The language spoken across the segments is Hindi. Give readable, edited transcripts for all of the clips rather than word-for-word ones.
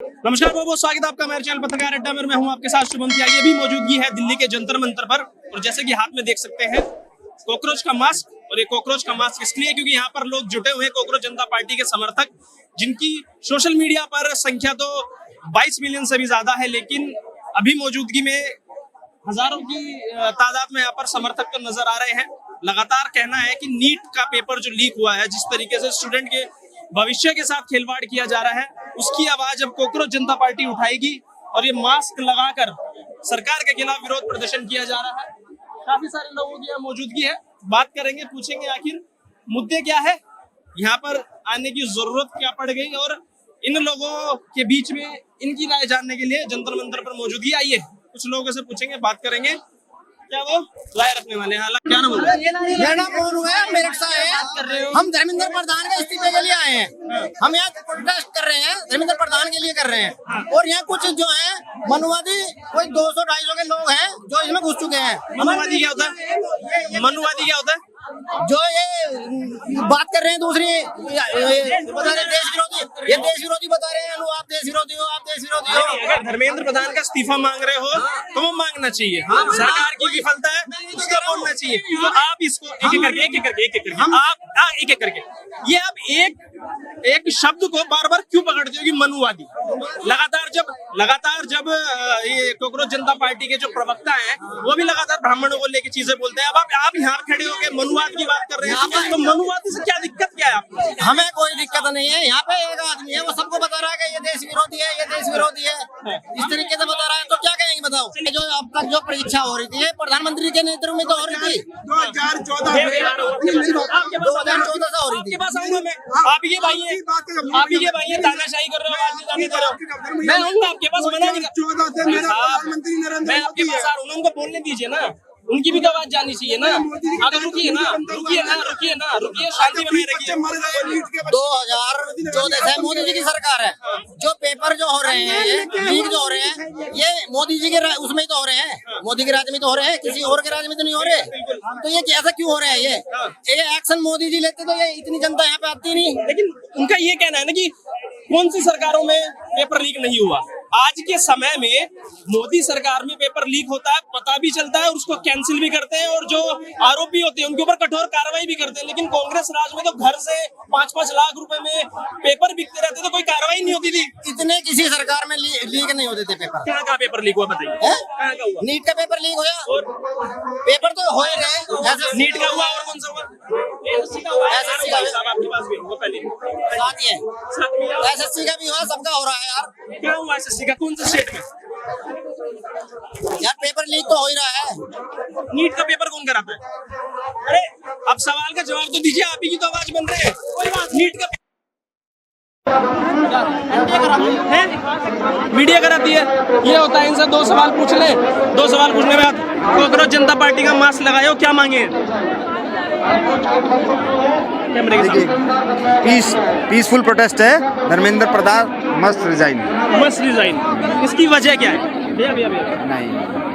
नमस्कार, बहुत बहुत स्वागत है आपका मेरे चैनल पत्रकार अड्डा में। मैं हूं आपके साथ शुभम त्यागी। ये भी मौजूदगी है दिल्ली के जंतर मंतर पर, और जैसे कि हाथ में देख सकते हैं कॉकरोच का मास्क। और ये कॉकरोच का मास्क इसलिए क्योंकि यहाँ पर लोग जुटे हुए हैं, कॉकरोच जनता पार्टी के समर्थक, जिनकी सोशल मीडिया पर संख्या तो 22 मिलियन से भी ज्यादा है, लेकिन अभी मौजूदगी में हजारों की तादाद में यहाँ पर समर्थक तो नजर आ रहे हैं। लगातार कहना है कि नीट का पेपर जो लीक हुआ है, जिस तरीके से स्टूडेंट के भविष्य के साथ खिलवाड़ किया जा रहा है, उसकी आवाज अब कॉकरोच जनता पार्टी उठाएगी और ये मास्क लगाकर सरकार के खिलाफ विरोध प्रदर्शन किया जा रहा है। काफी सारे लोगों की यहाँ मौजूदगी है, बात करेंगे, पूछेंगे आखिर मुद्दे क्या है, यहाँ पर आने की जरूरत क्या पड़ गई, और इन लोगों के बीच में इनकी राय जानने के लिए जंतर मंतर पर मौजूदगी। आइए कुछ लोगों से पूछेंगे, बात करेंगे। क्या वो राय रखने वाले हैं? क्या नाम है? मेरा नाम मोनू है, मेरठ से है। हम धर्मेंद्र प्रधान के इस्तीफे के लिए आए हैं। हम यहाँ प्रोटेस्ट कर रहे हैं, धर्मेंद्र प्रधान के लिए कर रहे हैं। और यहाँ कुछ जो है मनुवादी, कोई 200-250 के लोग हैं जो इसमें घुस चुके हैं। मनुवादी क्या होता है? मनुवादी क्या होता है? जो ये बात कर रहे हैं दूसरी, बता रहे देश विरोधी, ये देश विरोधी बता रहे हैं। आप देश विरोधी हो, आप देश विरोधी हो। अगर धर्मेंद्र प्रधान का इस्तीफा मांग रहे हो तो वो मांगना चाहिए। सरकार की विफलता है उसका बोलना चाहिए। तो आप इसको एक एक करके आप एक एक करके ये आप एक शब्द को बार बार क्यों पकड़ते हो कि मनुवादी? लगातार जब ये कॉकरोच जनता पार्टी के जो प्रवक्ता हैं वो भी लगातार ब्राह्मणों को लेके चीजें बोलते हैं। अब आप यहाँ खड़े होकर मनुवाद की बात कर रहे हैं, तो मनुवादी से क्या दिक्कत क्या है आपको? हमें कोई दिक्कत नहीं है। यहाँ पे एक आदमी है, वो सबको बता रहा है कि ये देश विरोधी है, ये देश विरोधी है, इस तरीके से बता रहा है। तो क्या कहेंगे बताओ? जो अब तक जो परीक्षा हो रही थी, ये प्रधानमंत्री के नेतृत्व में तो हो रही थी, 2014 से हो रही थी। आप ही के भाई है, तानाशाही कर रहे हो, आवाज नहीं दे रहे हो। मैं आऊंगा आपके पास, मना नहीं कर। मैं आपके पास आ रहा हूँ, उनको बोलने दीजिए ना, उनकी भी तो आवाज जानी चाहिए ना। अगर रुकिए, शांति बनाए रखिए। 2014 से मोदी जी की सरकार है। जो पेपर जो हो रहे हैं, लीक जो हो रहे हैं, ये मोदी जी के उसमें तो हो रहे हैं, मोदी के राज्य में तो हो रहे हैं, किसी और के राज्य में तो नहीं हो रहे। तो ये कैसा क्यों हो रहे हैं? ये एक्शन मोदी जी लेते तो ये इतनी जनता यहाँ पे आती नहीं। लेकिन उनका ये कहना है ना कि कौन सी सरकारों में पेपर लीक नहीं हुआ। आज के समय में मोदी सरकार में पेपर लीक होता है, पता भी चलता है, और उसको कैंसिल भी करते हैं, और जो आरोपी होते हैं उनके ऊपर कठोर कार्रवाई भी करते हैं। लेकिन कांग्रेस राज में तो घर से 5-5 लाख रुपए में पेपर बिकते रहते, तो कोई कार्रवाई नहीं होती थी। इतने किसी सरकार में लीक नहीं होते थे पेपर। कहाँ का पेपर लीक हुआ बताइए? नीट का पेपर लीक हुआ, और पेपर तो हो ही रहे। नीट का हुआ, और कौन सा हुआ? आपके पास भी हुआ पहले, SSC का भी हुआ, सबका हो रहा है यार। क्या हुआ SSC का? कौन से स्टेट में? यार पेपर लीक तो हो ही रहा है। नीट का पेपर कौन कराता है? अरे अब सवाल का जवाब तो दीजिए, आप ही की तो आवाज बन रहे हैं। नीट का मीडिया कराती है, ये होता है। इनसे 2 सवाल पूछ ले, 2 सवाल पूछने के बाद कॉकरोच जनता पार्टी का मास्क लगाए हो, क्या मांगे? पीसफुल प्रोटेस्ट है। Dharmendra Pradhan must resign. इसकी वजह क्या है? नहीं,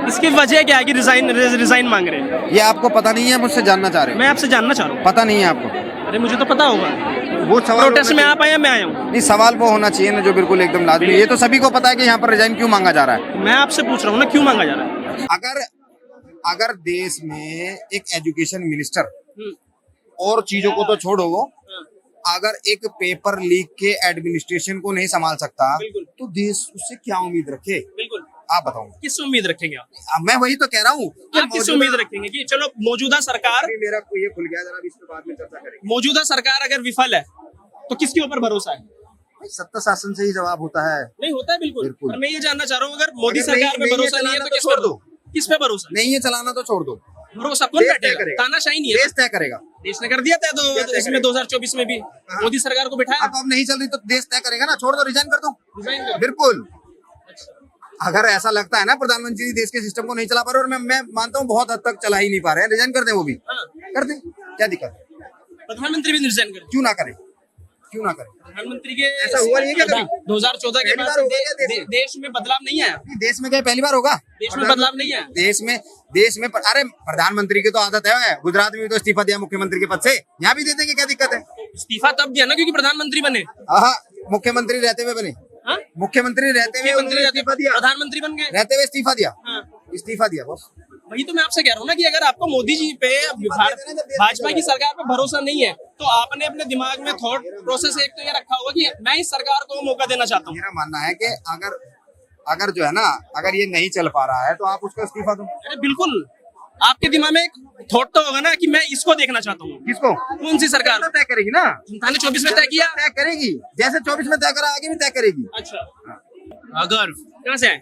इसकी वजह क्या है कि रिजाइन मांग रहे हैं? ये आपको पता नहीं है, मुझसे जानना चाह रहे हो? मैं आपसे जानना चाह रहा हूँ। पता नहीं है आपको? अरे मुझे तो पता होगा। वो सवाल प्रोटेस्ट में आप आए, मैं आया हूँ। नहीं, सवाल वो होना चाहिए ना जो बिल्कुल एकदम लाजमी। ये तो सभी को पता है कि यहाँ पर रिजाइन क्यों मांगा जा रहा है। मैं आपसे पूछ रहा हूँ ना, क्यों मांगा जा रहा है? अगर देश में एक एजुकेशन मिनिस्टर, और चीजों को तो छोड़ो, अगर एक पेपर लीक के एडमिनिस्ट्रेशन को नहीं संभाल सकता, तो देश उससे क्या उम्मीद रखे? बिल्कुल, आप बताओ। किस उम्मीद रखेंगे आप? मैं वही तो कह रहा हूँ। आप किस उम्मीद रखेंगे कि चलो मौजूदा सरकार, मेरा ये खुल गया, जरा इस पे बाद में चर्चा करेंगे। मौजूदा सरकार अगर विफल है तो किसके ऊपर भरोसा है? सत्ता शासन से ही जवाब होता है। नहीं होता है, बिल्कुल। पर मैं ये जानना चाह रहा हूँ, अगर मोदी सरकार पे भरोसा नहीं है तो किस पर दो? किस पे भरोसा नहीं है चलाना तो छोड़ दो। भरोसा कौन बैठेगा? तानाशाही नहीं है, देश तय करेगा। देश ने कर दिया था, तो इसमें 2024 में भी मोदी सरकार को बिठाया। अब नहीं चल रही तो देश तय करेगा ना। छोड़ दो, रिजाइन कर दो। बिल्कुल। अगर ऐसा लगता है ना प्रधानमंत्री देश के सिस्टम को नहीं चला पा रहे, और मैं मानता हूँ बहुत हद तक चला ही नहीं पा रहे हैं, रिजाइन कर दे। वो भी कर दे, क्या दिक्कत है? प्रधानमंत्री भी रिजाइन करे, क्यों ना करे? क्यों ना करे? प्रधानमंत्री के ऐसा हुआ नहीं है क्या? 2014 के बाद देश में बदलाव नहीं आया। देश में क्या पहली बार होगा? देश में बदलाव नहीं आया। देश में अरे प्रधानमंत्री की तो आदत है। गुजरात में भी तो इस्तीफा दिया मुख्यमंत्री के पद से, यहाँ भी दे देंगे, क्या दिक्कत है? इस्तीफा तब दिया ना क्योंकि प्रधानमंत्री बने। मुख्यमंत्री रहते हुए बने। हाँ? मुख्यमंत्री रहते हुए मुख्यमंत्री उन्होंने इस्तीफा दिया, प्रधानमंत्री बन गए। रहते हुए इस्तीफा दिया, हाँ। इस्तीफा दिया बस। वही तो मैं आपसे कह रहा हूँ ना कि अगर आपको मोदी जी पे भाजपा की सरकार पे भरोसा नहीं है तो आपने अपने दिमाग में थॉट प्रोसेस एक तो ये रखा होगा कि मैं इस सरकार को मौका देना चाहता हूँ। मेरा मानना है कि अगर जो है ना, अगर ये नहीं चल पा रहा है तो आप उसका इस्तीफा दो। अरे बिल्कुल, आपके दिमाग में एक थॉट तो होगा ना कि मैं इसको देखना चाहता हूँ। किसको? कौन सी सरकार तो तय करेगी ना, जनता ने 24 में तय किया। तय करेगी, जैसे 24 में तय करा आगे भी तय करेगी। अच्छा, अगर कहाँ से आए?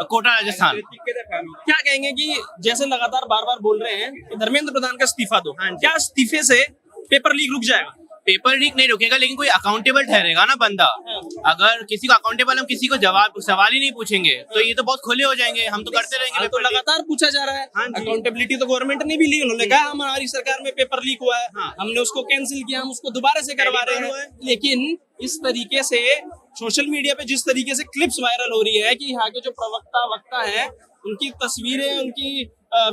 कोटा राजस्थान। क्या कहेंगे कि जैसे लगातार बार बार बोल रहे हैं कि धर्मेंद्र प्रधान का इस्तीफा दो, क्या इस्तीफे से पेपर लीक रुक जाएगा? पेपर लीक नहीं रुकेगा, लेकिन कोई अकाउंटेबल ठहरेगा ना बंदा। अगर किसी को अकाउंटेबल, हम किसी को सवाल ही नहीं पूछेंगे तो ये तो बहुत खुले हो जाएंगे, हम तो करते रहेंगे। तो लगातार पूछा जा रहा है, अकाउंटेबिलिटी तो गवर्नमेंट ने भी ली। उन्होंने कहा हमारी सरकार में पेपर लीक हुआ है, हमने उसको कैंसिल किया, हम उसको दोबारा से करवा रहे हैं। लेकिन इस तरीके से सोशल मीडिया पे जिस तरीके से क्लिप्स वायरल हो रही है कि यहाँ के जो प्रवक्ता वक्ता है उनकी तस्वीरें, उनकी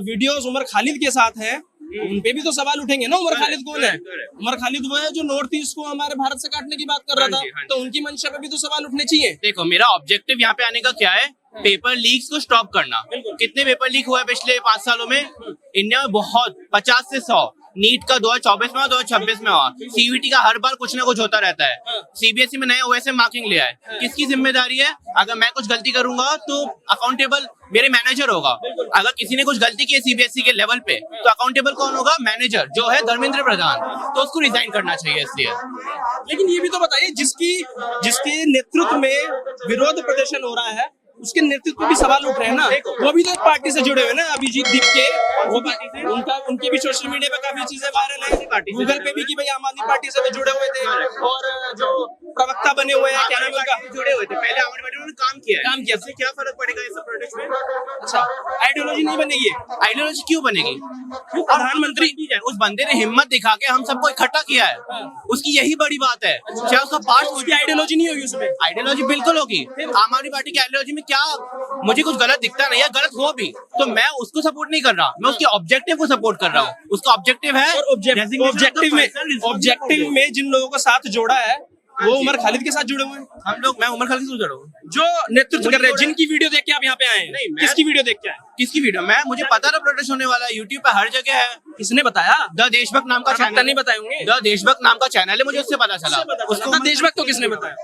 वीडियोस उमर खालिद के साथ हैं, उन पे भी तो सवाल उठेंगे ना। उमर खालिद कौन है? उमर खालिद वो है जो नॉर्थ ईस्ट को हमारे भारत से काटने की बात कर रहा था, तो उनकी मंशा पे भी तो सवाल उठने चाहिए। देखो, मेरा ऑब्जेक्टिव यहाँ पे आने का क्या है, पेपर लीक्स को स्टॉप करना। कितने पेपर लीक हुआ है पिछले 5 सालों में इंडिया में? बहुत, 50 से 100। नीट का 2024 में हुआ, 2026 में हुआ। सीयूईटी का हर बार कुछ ना कुछ होता रहता है। सीबीएसई में नया ओएसएम मार्किंग लिया है, किसकी जिम्मेदारी है? अगर मैं कुछ गलती करूंगा तो अकाउंटेबल मेरे मैनेजर होगा। अगर किसी ने कुछ गलती की है सीबीएसई के लेवल पे तो अकाउंटेबल कौन होगा? मैनेजर, जो है धर्मेंद्र प्रधान। तो उसको रिजाइन करना चाहिए इसलिए। लेकिन ये भी तो बताइए, जिसके नेतृत्व में विरोध प्रदर्शन हो रहा है उसके नेतृत्व पे भी सवाल उठ रहे हैं ना। वो भी तो एक पार्टी से जुड़े हुए ना, अभिजीत दीप के, वो भी उनकी भी सोशल मीडिया पे काफी चीजें वायरल है, गूगल पे भी कि भाई आम आदमी पार्टी से भी जुड़े हुए थे और जो प्रवक्ता बने हुए हैं, क्या नाम उनका, जुड़े हुए थे पहले, आम आदमी पार्टी ने काम किया। इससे क्या फर्क पड़ेगा इस प्रोटेस्ट में? अच्छा, आइडियोलॉजी नहीं बनेगी। आइडियोलॉजी क्यों बनेगी? प्रधानमंत्री उस बंदे ने हिम्मत दिखा के हम सबको इकट्ठा किया है, उसकी यही बड़ी बात है। चाहे उसका पार्ट, उसकी आइडियोलॉजी नहीं होगी उसमें। आइडियोलॉजी बिल्कुल होगी। आम आदमी पार्टी की आइडियोलॉजी में क्या मुझे कुछ गलत दिखता नहीं है, गलत हो भी तो मैं उसको सपोर्ट नहीं कर रहा, मैं उसके ऑब्जेक्टिव को सपोर्ट कर रहा हूँ। उसका ऑब्जेक्टिव है, और ऑब्जेक्टिव में जिन लोगों को साथ जोड़ा है वो उमर खालिद के साथ जुड़े हुए हैं। मैं उमर खालिद से जुड़ा हूँ, जो नेतृत्व कर रहे हैं, जिनकी वीडियो देख के आप यहाँ पे आए हैं। किसकी वीडियो देख के आए? किसकी वीडियो? मुझे पता था प्रोटेस्ट होने वाला है, यूट्यूब पे हर जगह है। किसने बताया? द देशभक्त नाम का चैनल नहीं बताए होंगे। द देशभक्त नाम का चैनल है, मुझे उससे पता चला। उसको देशभक्त तो किसने बताया?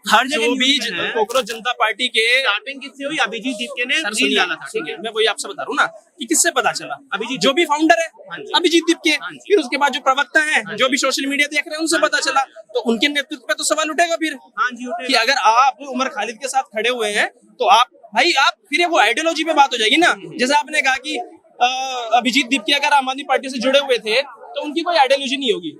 हर जो जगह भी कांग्रेस जनता पार्टी के स्टार्टिंग किससे हुई? अभिजीत दीप ने सर रील डाला था। ठीक है, मैं वही आपसे बता रहा हूँ ना कि किससे पता चला। अभिजीत जो भी फाउंडर है अभिजीत दीप के, फिर उसके बाद जो प्रवक्ता हैं, जो भी सोशल मीडिया देख रहे हैं, उनसे पता चला। तो उनके नेतृत्व पे तो सवाल उठेगा फिर कि अगर आप उमर खालिद के साथ खड़े हुए हैं तो आप फिर वो आइडियोलॉजी पे बात हो जाएगी ना। जैसे आपने कहा कि अभिजीत दीप के अगर आम आदमी पार्टी से जुड़े हुए थे तो उनकी कोई आइडियोलॉजी नहीं होगी,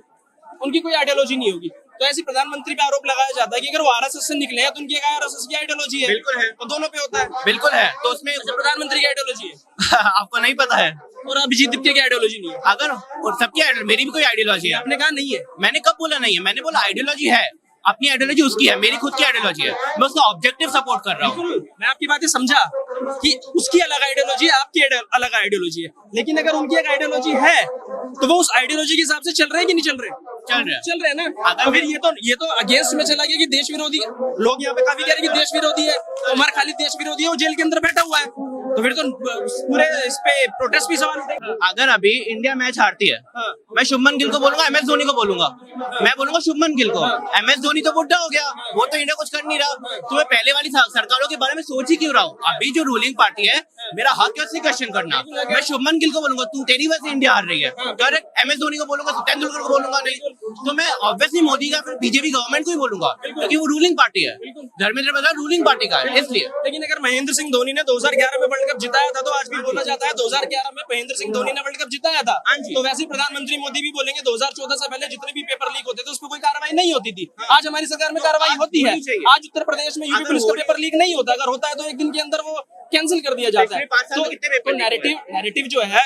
उनकी कोई आइडियोलॉजी नहीं होगी। तो ऐसे प्रधानमंत्री पे आरोप लगाया जाता है कि अगर वो आरएसएस से निकले हैं तो उनकी आरएसएस की आइडियोलॉजी है। बिल्कुल है, तो दोनों पे होता है। बिल्कुल है। तो उसमें प्रधानमंत्री की आइडियोलॉजी है आपको नहीं पता है, और अभिजीत दीप की आइडियोलॉजी नहीं है। अगर और सबकी मेरी भी कोई आइडियोलॉजी है। आपने कहा नहीं है, मैंने कब बोला नहीं है? मैंने बोला आइडियोलॉजी है, अपनी आइडियोलॉजी उसकी है, मेरी खुद की आइडियोलॉजी है। मैं उसका ऑब्जेक्टिव सपोर्ट कर रहा हूँ। मैं आपकी बातें समझा कि उसकी अलग आइडियोलॉजी है, आपकी अलग आइडियोलॉजी है, लेकिन अगर उनकी एक आइडियोलॉजी है तो वो उस आइडियोलॉजी के हिसाब से चल रहे हैं कि नहीं चल रहे? चल रहे हैं ना। अगर फिर ये तो अगेंस्ट में चला गया कि देश विरोधी लोग यहाँ पे काफी कह रहे हैं कि देश विरोधी है, उमर खालिद देश विरोधी है, वो जेल के अंदर बैठा हुआ है, तो फिर तो पूरे इस पे प्रोटेस्ट भी सवाल उठेगा। अगर अभी इंडिया मैच हारती है, मैं शुभमन गिल को बोलूंगा, एमएस धोनी को बोलूंगा, मैं बोलूंगा शुभमन गिल को। एमएस धोनी तो बुढ़ा हो गया, वो तो इंडिया कुछ कर नहीं रहा, तो मैं पहले वाली सरकारों के बारे में सोच ही क्यों रहा हूँ? अभी जो रूलिंग पार्टी है, मेरा हक है उससे क्वेश्चन करना। मैं शुभमन गिल को बोलूंगा, तू तेरी वजह से इंडिया हार रही है, करेक्ट। एमएस धोनी को बोलूंगा, तेंदुलकर को बोलूंगा नहीं, तो मैं ऑब्वियसली मोदी का फिर बीजेपी गवर्नमेंट को ही बोलूंगा, क्योंकि वो रूलिंग पार्टी है। धर्मेंद्र प्रधान रूलिंग पार्टी का है, इसलिए। लेकिन अगर महेंद्र सिंह धोनी ने 2011 में वर्ल्ड कप जिताया था तो आज भी बोला जाता है 2011 में महेंद्र सिंह धोनी ने वर्ल्ड कप जिताया था। तो वैसे ही प्रधानमंत्री मोदी भी बोलेंगे 2014 से पहले जितने भी पेपर लीक होते थे उस पर कोई कार्रवाई नहीं होती थी। आज हमारी सरकार में कार्रवाई होती है। आज उत्तर प्रदेश में यूपी पुलिस का पेपर लीक नहीं होता, अगर होता है तो एक दिन के अंदर वो कैंसिल कर दिया जाता है। तो नैरेटिव जो है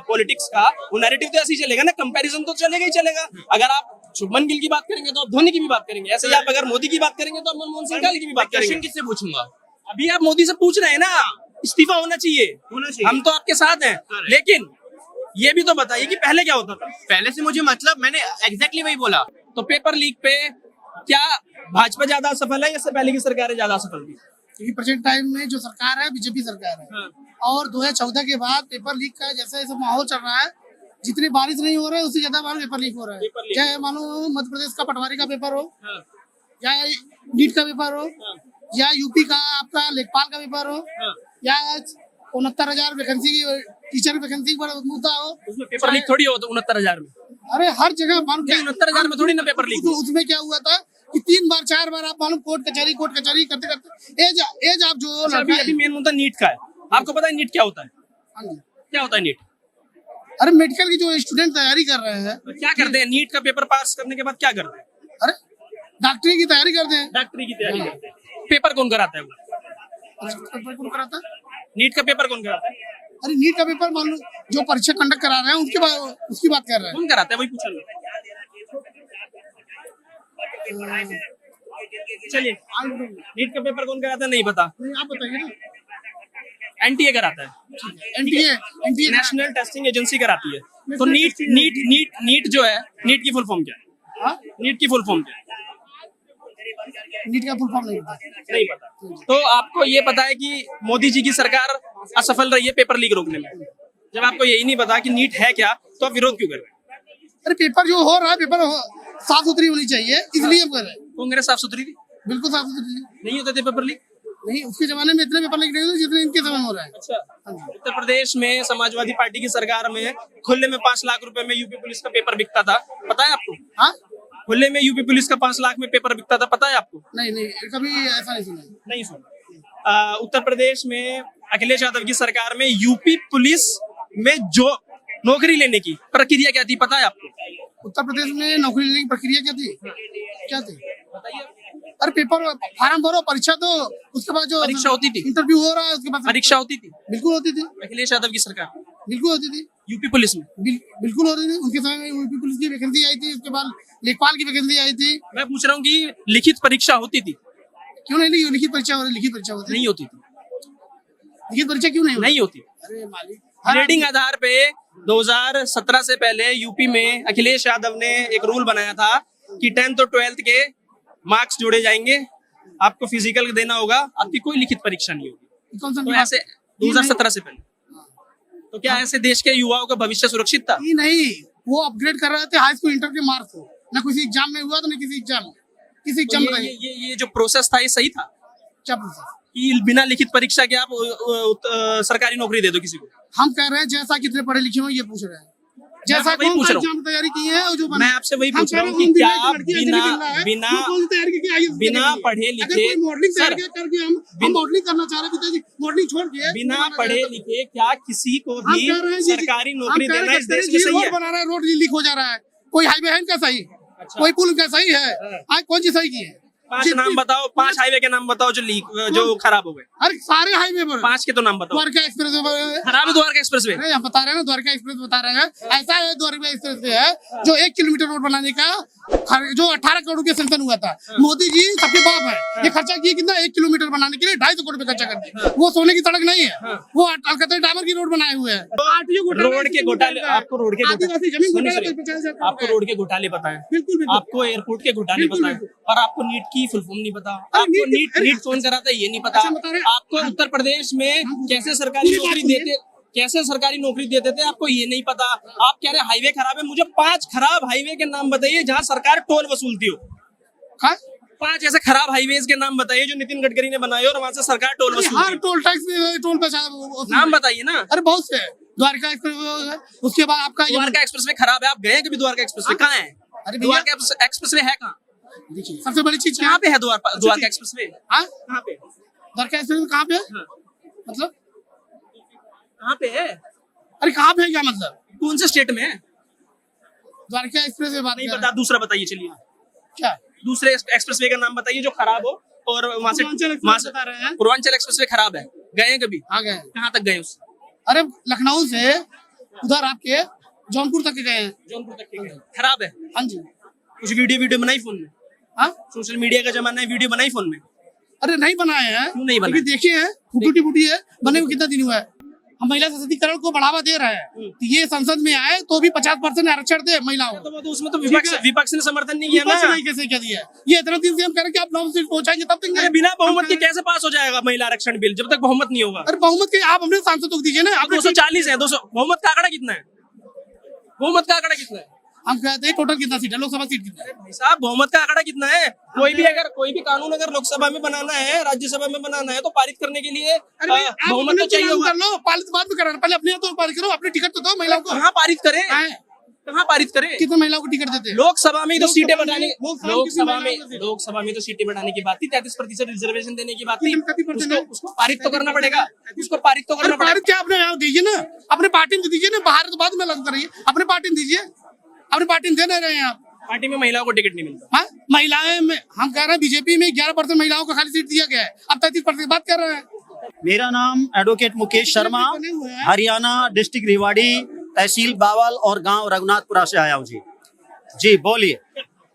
पॉलिटिक्स का, वो नैरेटिव तो ऐसे ही चलेगा ना, कंपैरिजन तो चलेगा ही चलेगा। अगर आप शुभमन गिल की बात करेंगे तो आप धोनी की भी बात करेंगे, ऐसे ही आप अगर मोदी की बात करेंगे तो आप मनमोहन सिंह की भी बात करेंगे। किससे पूछूंगा? अभी आप मोदी से पूछ रहे हैं ना, इस्तीफा होना चाहिए, हम तो आपके साथ हैं, लेकिन ये भी तो बताइए कि पहले क्या होता था? पहले से मुझे मतलब, मैंने एग्जैक्टली वही बोला। तो पेपर लीक पे क्या भाजपा ज्यादा सफल है या इससे पहले की सरकारें ज्यादा सफल थी? क्योंकि प्रेजेंट टाइम में जो सरकार है बीजेपी सरकार है और 2014 के बाद पेपर लीक का जैसा जैसा माहौल चल रहा है, जितनी बारिश नहीं हो रहा है उससे ज्यादा बार पेपर लीक हो रहा पेपर है। लीक। चाहे मानो मध्य प्रदेश का पटवारी का पेपर हो हाँ, या नीट का पेपर हो या यूपी का आपका लेखपाल का पेपर हो हाँ। या 69,000 वैकेंसी की टीचर वैकेंसी पर मुद्दा हो। उसमें पेपर लीक थोड़ी हो तो 69,000 में, अरे हर जगह मालूम नहीं, 69,000 में थोड़ी ना पेपर लीक हो। उसमें क्या हुआ था कि 3 बार 4 बार आप मालूम कोर्ट कचहरी करते करते एज आप जो अच्छा, अभी अभी मेन मुद्दा नीट का है। आपको पता है नीट क्या होता है? हाँ जी। क्या होता है नीट? अरे मेडिकल की जो स्टूडेंट तैयारी कर रहे हैं, क्या करते हैं नीट का पेपर पास करने के बाद? क्या करते हैं? अरे डॉक्टरी की तैयारी करते हैं। डॉक्टरी की तैयारी करते हैं। पेपर कौन कराता है वो? पेपर कौन कराता है? नीट का पेपर कौन कराता है? अरे नीट का पेपर मान लो जो परीक्षा कंडक्ट करा रहे हैं उसकी बात कर रहे हैं। कौन कराता है वही पूछ रहा हूँ। चलिए, नीट का पेपर कौन कराता है नहीं पता, नहीं आप बताइए ना। एनटीए कराता है, एनटीए नेशनल टेस्टिंग एजेंसी कराती है। तो नीट जो है, नीट की फुल फॉर्म क्या है? हाँ? नीट की फुल फॉर्म क्या है? नीट का फुल फॉर्म नहीं पता। नहीं पता। तो आपको ये पता है कि मोदी जी की सरकार असफल रही है पेपर लीक रोकने में। जब आपको यही नहीं पता कि नीट है क्या, तो आप विरोध क्यों कर रहे हैं? अरे पेपर जो हो रहा है पेपर साफ सुथरी होनी चाहिए, इसलिए हम कर रहे हैं। कांग्रेस साफ सुथरी थी? बिल्कुल साफ सुथरी नहीं होते थे पेपर लीक? नहीं, उसके जमाने में इतने पेपर लीक नहीं होते जितने इनके समय में हो रहा है। अच्छा। उत्तर प्रदेश में समाजवादी पार्टी की सरकार में खुले में 5 लाख रुपए में यूपी पुलिस का पेपर बिकता था, पता है आपको? हाँ? खुले में यूपी पुलिस का 5 लाख में पेपर बिकता था, पता है आपको? नहीं कभी ऐसा नहीं सुना। नहीं सुना। उत्तर प्रदेश में अखिलेश यादव की सरकार में यूपी पुलिस में जो नौकरी लेने की प्रक्रिया क्या थी, पता है आपको? उत्तर प्रदेश में नौकरी लेने की प्रक्रिया क्या थी? बताइए। अरे पेपर फार्म भरो, परीक्षा दो, उसके बाद जो परीक्षा होती थी? इंटरव्यू हो रहा है उसके बाद परीक्षा होती थी? बिल्कुल होती थी। अखिलेश यादव की सरकार बिल्कुल होती थी। यूपी पुलिस में? बिल्कुल होती थी। उनके समय में यूपी पुलिस की वैकेंसी आई थी, उसके बाद लेखपाल की वैकेंसी आई थी। मैं पूछ रहा हूँ कि लिखित परीक्षा होती थी? क्यों नहीं लिखित परीक्षा हो रही? लिखित परीक्षा होती नहीं होती थी। लिखित परीक्षा क्यों नहीं होती? नहीं होती। अरे मालिक, ग्रेडिंग आधार पे 2017 से पहले यूपी में अखिलेश यादव ने एक रूल बनाया था कि 10th और 12th के मार्क्स जोड़े जाएंगे, आपको फिजिकल देना होगा, आपकी कोई लिखित परीक्षा नहीं होगी। कौन सा तो ऐसे 2017 से पहले तो क्या ऐसे देश के युवाओं का भविष्य सुरक्षित था? नहीं, वो अपग्रेड कर रहे थे हाई स्कूल इंटर के मार्क्स को, ना किसी एग्जाम में हुआ तो ना किसी एग्जाम तो का ये जो प्रोसेस था ये सही था क्या प्रोसेस? कि बिना लिखित परीक्षा के आप सरकारी नौकरी दे दो किसी को? हम कह रहे हैं जैसा कितने पढ़े लिखे हो ये पूछ रहे हैं, जैसा वही कौन पूछ सा रहा हूँ। एग्जाम तैयारी की है और जो मैं आपसे वही पूछ रहा हूँ कि क्या बिना पढ़े लिखे, मॉडलिंग सर, करके हम मॉडलिंग करना चाह रहे हैं पिताजी, मॉडलिंग छोड़ के बिना पढ़े लिखे क्या किसी को हम भी कह रहे हैं जी, सरकारी हम नौकरी कह रहे देना हैं इस कि देश में जी, सही रोड है? बना रहा है, रोड लीक हो जा रहा है, कोई हाईवे है क्या सही? कोई पुल क्या सही है? आज कौन सी सही की है? 5 नाम बताओ, 5 हाईवे के नाम बताओ जो खराब हो गए। अरे सारे हाईवे पर 5 के तो नाम बताओ। द्वारका एक्सप्रेस खराब है द्वारका एक्सप्रेस वे? हम बता रहे हैं ना, द्वारका एक्सप्रेस बता रहे हैं। ऐसा है द्वारका एक्सप्रेस वे है जो 1 किलोमीटर रोड बनाने का जो 18 करोड़ रुपया सैंक्शन हुआ था। मोदी जी सबके बाप है, ये खर्चा किए कितना? 1 किलोमीटर बनाने के लिए 250 करोड़ रुपया खर्चा कर दिए। वो सोने की सड़क नहीं है, वो अलकतरा डामर की रोड बनाए हुए हैं। रोड के घोटाले, आपको रोड के आदिवासी जमीन सुनिए, घोटाले सुनिए, 50,000 आपको रोड के घोटाले पता है, बिल्कुल आपको एयरपोर्ट के घोटाले बिल्कुल, पता है, बिल्कुल। और आपको नीट की फुल फॉर्म नहीं पता, अरे आपको नीट- अरे- नीट कौन कराता है ये नहीं पता, अच्छा, बता रहे हैं। आपको उत्तर प्रदेश में कैसे सरकारी पूरी बात नौकरी सुनिए। देते, कैसे सरकारी नौकरी देते थे, आपको ये नहीं पता। आप कह रहे हैं हाईवे खराब है, मुझे 5 खराब हाईवे के नाम बताइए जहाँ सरकार टोल वसूलती हो। हाँ? 5 ऐसे खराब हाईवेज के नाम बताइए जो नितिन गडकरी ने बनाए और वहाँ से सरकार टोल अरे वसूलती हर है। टोल टैक्स में टोल पे नाम बताइए ना। अरे बहुत से द्वारका एक्सप्रेस, उसके बाद आपका द्वारका एक्सप्रेस वे खराब है, आप गए हैं कभी द्वारका एक्सप्रेस वे? कहाँ है अरे भैया, द्वारका एक्सप्रेस वे? है कहाँ? देखिए सबसे बड़ी चीज क्या कहाँ पे है द्वारका एक्सप्रेस वे? हाँ? कहाँ पे? द्वारका एक्सप्रेस कहाँ पे है? हाँ। मतलब कहाँ पे है? अरे कहाँ पे है क्या मतलब? कौन से स्टेट में है? द्वारका एक्सप्रेस में बात नहीं कर पता, दूसरा बताइए। चलिए क्या? दूसरे एक्सप्रेस वे का नाम बताइए जो खराब हो और वहाँ से बता रहे हैं। पूर्वांचल एक्सप्रेस वे खराब है, गए हैं कभी? आ गए। कहाँ तक गए उससे? अरे लखनऊ से उधर आपके जौनपुर तक के गए हैं। जौनपुर तक के गए, खराब है। हाँ जी। कुछ वीडियो बनाई फोन में? हाँ? सोशल मीडिया का जमाना है, वीडियो बनाई फोन में? अरे नहीं बनाए हैं। क्यों नहीं बनाए? क्योंकि देखे हैं, फूटी फूटी है, बने हुए कितना दिन हुआ है? हम महिला सशक्तिकरण को बढ़ावा दे रहे हैं, तो ये संसद में आए तो भी 50% आरक्षण दे महिलाओं को। तो वो तो उसमें तो विपक्ष ने समर्थन नहीं किया विपक्ष ना। नहीं कैसे क्या दिया है? ये इतना दिन से हम कह रहे हैं कि आप 9 सीट पहुंचाएंगे तब देंगे। अरे बिना बहुमत के कैसे पास हो जाएगा महिला आरक्षण बिल जब तक बहुमत नहीं होगा? अरे बहुमत के आप अपने सांसदों को दीजिए ना। आपने 240 है, 200 बहुमत का आंकड़ा कितना है? बहुमत का आंकड़ा कितना है? हम कहते हैं टोटल कितना सीट है, लोकसभा सीट कितना है? भाई साहब बहुमत का आंकड़ा कितना है? कोई भी कानून अगर लोकसभा में बनाना है, राज्यसभा में बनाना है तो पारित करने के लिए अरे भाई, आप बहुमत अपने तो चाहिए चुनाव होगा। कर लो, पालित बाद में करा, पहले अपने यहाँ तो पारित करो, अपने टिकट तो दो महिलाओं को। कहाँ पारित करें? आए, कहाँ पारित करें? कितने महिलाओं को टिकट देते हैं? लोकसभा में ही तो लोकसभा सीटें में- बढ़ाने लोकसभा में लोकसभा में तो सीटें बढ़ाने की बात थी, 33% रिजर्वेशन देने की बात थी। 33% है। उसको पारित तो करना पड़ेगा, उसको पारित तो अरे करना पारित पड़ेगा। क्या अपने यहाँ दीजिए ना, अपने पार्टी में दीजिए ना, बाहर तो बाद में लागू करिए, अपने पार्टी में दीजिए, अपने पार्टी में दे नहीं रहे हैं आप। पार्टी में महिलाओं को टिकट नहीं मिलता। हाँ, महिलाएं में हम कह रहे हैं बीजेपी में 11% महिलाओं को खाली सीट दिया गया है, अब 33% की बात कर रहे हैं। मेरा नाम एडवोकेट मुकेश शर्मा, हरियाणा डिस्ट्रिक्ट रेवाड़ी, तहसील बावल और गांव रघुनाथपुरा से आया हूँ जी। जी बोलिए।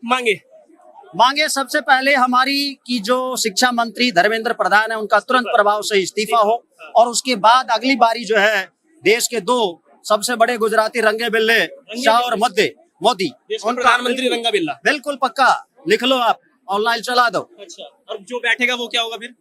मांगे सबसे पहले हमारी की जो शिक्षा मंत्री धर्मेंद्र प्रधान है उनका तुरंत प्रभाव से इस्तीफा हो, और उसके बाद अगली बारी जो है देश के 2 सबसे बड़े गुजराती रंगे बिल्ले शाह और मोदी उनका प्रधानमंत्री रंगा बिल्ला। बिल्कुल पक्का लिख लो, आप ऑनलाइन चला दो। अच्छा, और जो बैठेगा वो क्या होगा फिर?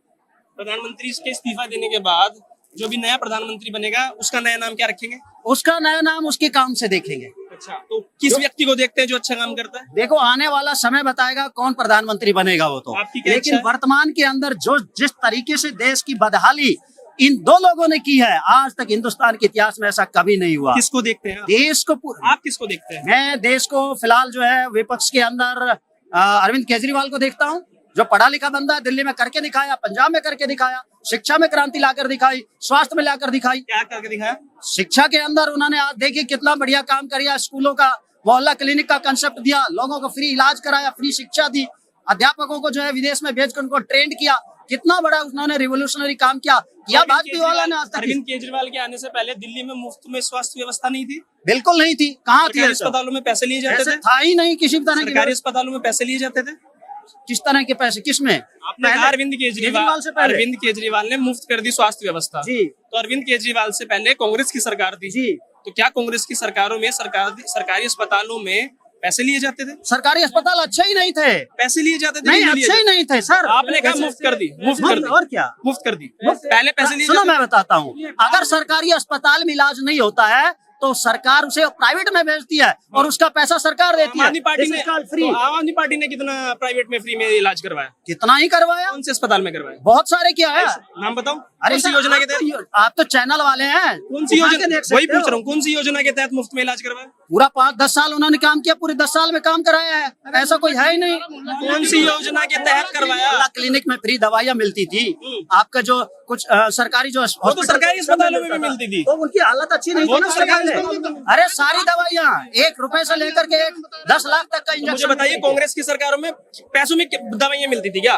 प्रधानमंत्री के इस्तीफा देने के बाद जो भी नया प्रधानमंत्री बनेगा उसका नया नाम क्या रखेंगे? उसका नया नाम उसके काम से देखेंगे। अच्छा, तो किस व्यक्ति को देखते हैं जो अच्छा काम करता है? देखो आने वाला समय बताएगा कौन प्रधानमंत्री बनेगा वो तो। आपकी क्या लेकिन इच्छा है? वर्तमान के अंदर जो जिस तरीके से देश की बदहाली इन 2 लोगों ने की है, आज तक हिंदुस्तान के इतिहास में ऐसा कभी नहीं हुआ। किसको देखते हैं आप? देश को आप किसको देखते हैं? मैं देश को फिलहाल जो है विपक्ष के अंदर अरविंद केजरीवाल को देखता हूँ, जो पढ़ा लिखा बंदा है, दिल्ली में करके दिखाया, पंजाब में करके दिखाया, शिक्षा में क्रांति लाकर दिखाई, स्वास्थ्य में लाकर दिखाई। क्या करके दिखाया? शिक्षा के अंदर उन्होंने आज देखिए कितना बढ़िया काम किया, स्कूलों का मोहल्ला क्लिनिक का कंसेप्ट दिया, लोगों को फ्री इलाज कराया, फ्री शिक्षा दी, अध्यापकों को जो है विदेश में भेजकर उनको ट्रेंड किया, कितना बड़ा उन्होंने रिवोल्यूशनरी काम किया भाजपा वाला ने आज तक। अरविंद केजरीवाल के आने से पहले दिल्ली में मुफ्त में स्वास्थ्य व्यवस्था नहीं थी? बिल्कुल नहीं थी, कहाँ थी? सरकारी अस्पतालों में पैसे लिए जाते थे? था ही नहीं किसी तरह की। सरकारी अस्पतालों में पैसे लिए जाते थे? किस तरह के पैसे, किसमें? आपने कहा अरविंद केजरीवाल से पहले। अरविंद केजरीवाल ने मुफ्त कर दी स्वास्थ्य व्यवस्था जी। तो अरविंद केजरीवाल से पहले कांग्रेस की सरकार थी जी। तो क्या कांग्रेस की सरकारों में सरकारी अस्पतालों में पैसे लिए जाते थे? सरकारी अस्पताल अच्छे ही नहीं थे। पैसे लिए जाते थे? नहीं, लिए अच्छे ही नहीं थे सर। आपने कहा मुफ्त कर दी, मुफ्त कर दी, और क्या? मुफ्त कर दी। पहले पैसे लिए सुनो जाते मैं बताता हूँ, अगर सरकारी अस्पताल में इलाज नहीं होता है तो सरकार उसे प्राइवेट में भेजती है और उसका पैसा सरकार देती आम है। आदमी पार्टी ने फ्री। तो आम आदमी पार्टी ने कितना प्राइवेट में फ्री में इलाज करवाया? कितना ही करवाया, कौन से अस्पताल में करवाया? बहुत सारे किया है। नाम बताओ। अरे कौन सी सर, योजना के तहत? आप तो चैनल वाले हैं, कौन सी उठा के योजना? देख सकते वही पूछ हो। रहा हूँ, कौन सी योजना के तहत मुफ्त में इलाज करवाया? पूरा 5-10 साल उन्होंने काम किया, पूरे 10 साल में काम कराया है, ऐसा कोई है ही नहीं। कौन सी योजना के तहत करवाया? मोहल्ला क्लिनिक में फ्री दवाइयाँ मिलती थी। आपका जो कुछ सरकारी जो वो तो सरकारी अस्पतालों में भी मिलती थी। तो उनकी हालत अच्छी नहीं वो थी तो ना सरकारी पहले। अस्पताल में। अरे सारी दवाइयाँ 1 रुपए से लेकर के 10 लाख तक का मुझे इंजेक्शन। बताइए कांग्रेस की सरकारों में पैसों में दवाइयाँ मिलती थी क्या?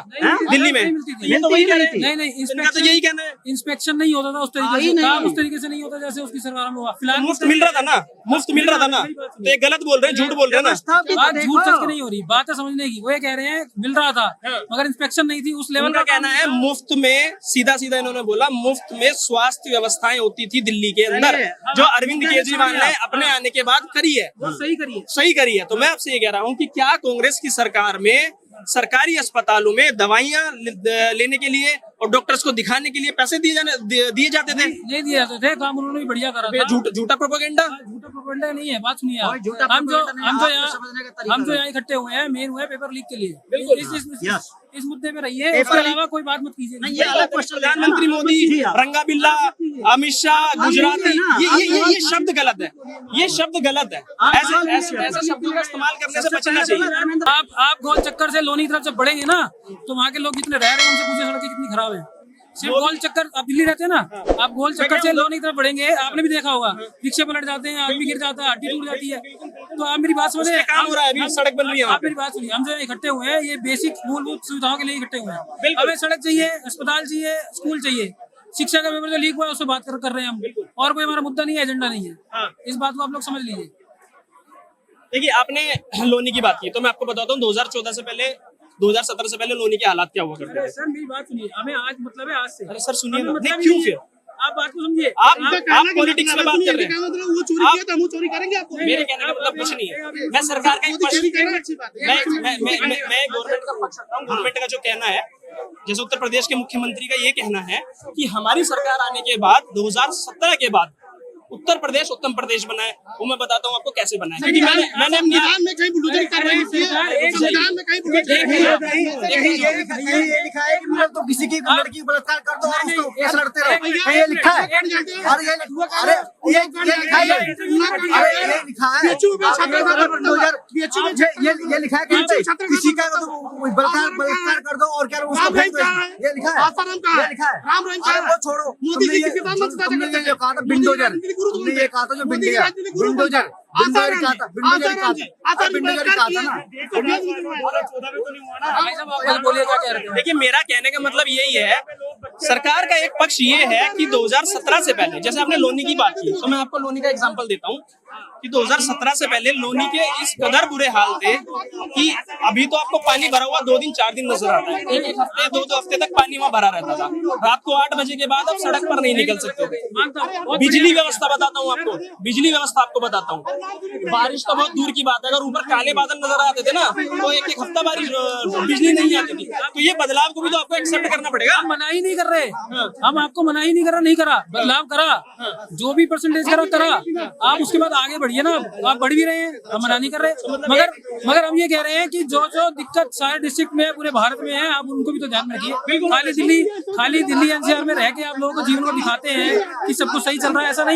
दिल्ली में ये तो वही कह रहे हैं। नहीं इनका तो यही कहना है। इंस्पेक्शन नहीं होता था उस तरीके ही से, नहीं। काम उस तरीके से नहीं होता जैसे उसकी सरकार में हुआ। फिलहाल मुफ्त मिल रहा था ना, मुफ्त मिल रहा था ना, तो ये गलत बोल रहे हैं, झूठ बोल रहे हैं ना। व्यवस्था भी तो बात देखो। झूठ सच की नहीं हो रही, बात है समझने की। वो ये कह रहे हैं मिल रहा था मगर इंस्पेक्शन नहीं थी उस लेवल उनका का। कहना है मुफ्त में, सीधा सीधा इन्होंने बोला मुफ्त में स्वास्थ्य व्यवस्थाएं होती थी दिल्ली के अंदर, जो अरविंद केजरीवाल ने अपने आने के बाद करी है, वो सही करिए। सही करी है। तो मैं आपसे ये कह रहा हूँ कि क्या कांग्रेस की सरकार में सरकारी अस्पतालों में दवाइयाँ लेने के लिए और डॉक्टर्स को दिखाने के लिए पैसे दिए जाते थे? नहीं दिए जाते थे, काम उन्होंने भी बढ़िया करा था। झूठा प्रोपेगेंडा। झूठा प्रोपेगेंडा नहीं है, बात सुनिए कोई आप। झूठा हम जो प्रोपेगेंडा नहीं, आपको समझने का तरीका हम जो है। यहाँ इकट्ठे हुए हैं मेन हुए हैं पेपर लीक के लिए। Yes. इस मुद्दे पे रहिए, पेपर इसके लीक- अलावा कोई बात मत कीजिए। नहीं, ये अलग क्वेश्चन है ना। प्रधानमंत्री मोदी, जी हाँ। रंगा बिल्ला, अमित शाह, गुजराती, ये शब्द गलत है, ये शब्द गलत है। ऐसे शब्दों का इस्तेमाल करने से बचना चाहिए। आप गोल चक्कर से लोनी की तरफ जब बढ़ेंगे ना तो वहाँ के लोग जितने रह रहे हैं उनसे पूछे सड़कें कितनी खराब है। सिर्फ गोल चक्कर, आप दिल्ली रहते हैं ना, आप गोल चक्कर से लोनी की तरफ बढ़ेंगे, आपने भी देखा होगा रिक्शे पलट जाते हैं, आदमी गिर जाता है, हड्डी टूट जाती है। तो आप मेरी बात सुनिए, काम हो रहा है, अभी सड़क बन रही है वहाँ आप मेरी बात सुनिए, हम जो इकट्ठे हुए हैं ये बेसिक मूलभूत सुविधाओं के लिए इकट्ठे हुए हैं। हमें सड़क चाहिए, अस्पताल चाहिए, स्कूल चाहिए, शिक्षा का पेपर जो लीक हुआ है उससे बात कर रहे हैं हम, और कोई हमारा मुद्दा नहीं है, एजेंडा नहीं है। इस बात को आप लोग समझ लीजिए। देखिए, आपने लोनी की बात की तो मैं आपको बताता हूँ 2014 से पहले, 2017 से पहले लोनी के हालात क्या हुआ करते अरे थे। सर मेरी बात सुनिए, हमें आज मतलब है आज से। अरे सर सुनिए हमें ना, मतलब नहीं क्यों ये- फिर आप बात को समझिए। आप पॉलिटिक्स में बात कर रहे हैं। मतलब वो चोरी किया तो हम चोरी करेंगे आपको। मेरे कहने का मतलब कुछ नहीं है। मैं सरकार का एक पक्ष, चोरी करना अच्छी बात है। मैं गवर्नमेंट का पक्ष रखता हूँ। गवर्नमेंट का जो कहना है, जैसे उत्तर प्रदेश के मुख्यमंत्री का ये कहना है कि हमारी सरकार आने के बाद 2017 के बाद उत्तर प्रदेश उत्तम प्रदेश बना है। वो मैं बताता हूँ आपको कैसे बना है, क्योंकि मैंने संविधान में कहीं बुलडोजर की कार्रवाई की है, संविधान में कहीं बुलडोजर की कार्रवाई ये लिखा है कि मतलब तो किसी की लड़की को बलात्कार कर दो और उसको केस लड़ते रहो, ये लिखा है। अरे ये लिखा है, ये लिखा है ये लिखा है किसी का बलात्कार कर दो और क्या उसको भेज दो, ये लिखा है, ये लिखा है। राम रहीम अरे वो छोड़ो, तुमने ये कहा था बिंडोजर, तुमने ये कहा था जो बिंडोजर बिंडोजर कहा था, बिंडोजर कहा था ना। बोलिए क्या कह रहे हैं। देखिए, मेरा कहने का मतलब यही है, सरकार का एक पक्ष ये है कि 2017 से पहले, जैसे आपने लोनी की बात की, तो मैं आपको लोनी का एग्जांपल देता हूँ कि 2017 से पहले लोनी के इस कदर बुरे हाल थे कि अभी तो आपको पानी भरा हुआ 2 दिन 4 दिन नजर आता है, एक हफ्ते 2 हफ्ते तक पानी वहाँ भरा रहता था। रात को 8 बजे के बाद आप सड़क पर नहीं निकल सकते थे। बिजली व्यवस्था बताता हूँ आपको, बिजली व्यवस्था आपको बताता हूँ। बारिश तो बहुत दूर की बात है, अगर ऊपर काले बादल नजर आते थे ना तो एक हफ्ता बारिश बिजली नहीं आती थी। तो ये बदलाव को भी तो आपको एक्सेप्ट करना पड़ेगा। हम मना ही नहीं कर रहे, हम आपको मना ही नहीं करा, बदलाव करा, जो भी परसेंटेज करा, आप उसके बाद आगे बढ़िए ना। आप बढ़ भी रहे हैं, हम मना नहीं कर रहे, मगर हम ये कह रहे हैं कि जो दिक्कत सारे डिस्ट्रिक्ट में पूरे भारत में है, आप उनको भी तो ध्यान में रखिए। खाली दिल्ली एनसीआर में रह के आप लोगों को जीवन को दिखाते हैं कि सब कुछ सही चल रहा है, ऐसा नहीं।